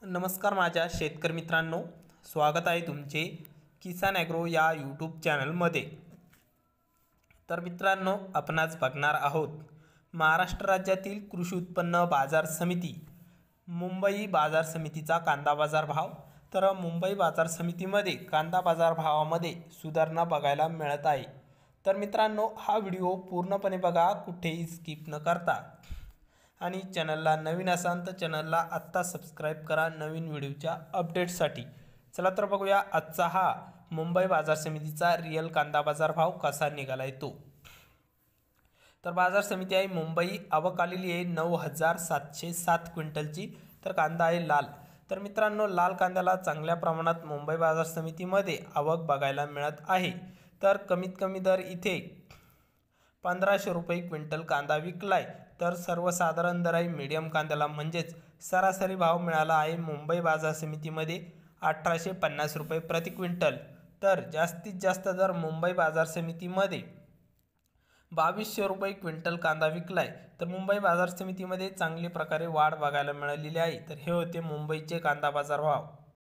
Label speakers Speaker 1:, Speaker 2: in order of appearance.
Speaker 1: नमस्कार माझ्या शेतकरी मित्रांनो, स्वागत आहे तुमचे किसान ॲग्रो या यूट्यूब चॅनलमध्ये। तर मित्रांनो, आपण आज बघणार आहोत महाराष्ट्र राज्यातील कृषी उत्पन्न बाजार समिती मुंबई बाजार समितीचा कांदा बाजार भाव। तर मुंबई बाजार समितीमध्ये कांदा बाजार भावामध्ये सुधारणा बघायला मिळत आहे। तर मित्रांनो, हा व्हिडिओ पूर्णपणे बघा, कुठेही स्किप न करता। आणि चॅनलला नवीन असाल तर चॅनलला आत्ता सबस्क्राइब करा नवीन व्हिडिओच्या अपडेट्ससाठी। चला तर बघूया आजचा हा मुंबई बाजार समितीचा रिअल कांदा बाजार भाव कसा निघालाय तो। तर बाजार समिती आहे मुंबई, आवक आलेली आहे 9,707 क्विंटलची। तर कांदा आहे लाल। तर मित्रांनो, लाल कांद्याला चांगल्या प्रमाणात मुंबई बाजार समितीमध्ये आवक बघायला मिळत आहे। तर कमीत कमी दर इथे 1500 रुपये क्विंटल कांदा विकलाय। तर सर्वसाधारण दर आहे मीडियम कांद्याला, म्हणजेच सरासरी भाव मिळाला आहे मुंबई बाजार समितीमध्ये 1850 रुपये प्रति क्विंटल। तर जास्तीत जास्त दर मुंबई बाजार समितीमध्ये 2200 रुपये क्विंटल कांदा विकलाय। तर मुंबई बाजार समितीमध्ये चांगली प्रकारे वाढ बघायला मिळालेली आहे। तर हे होते मुंबईचे कांदा बाजार भाव।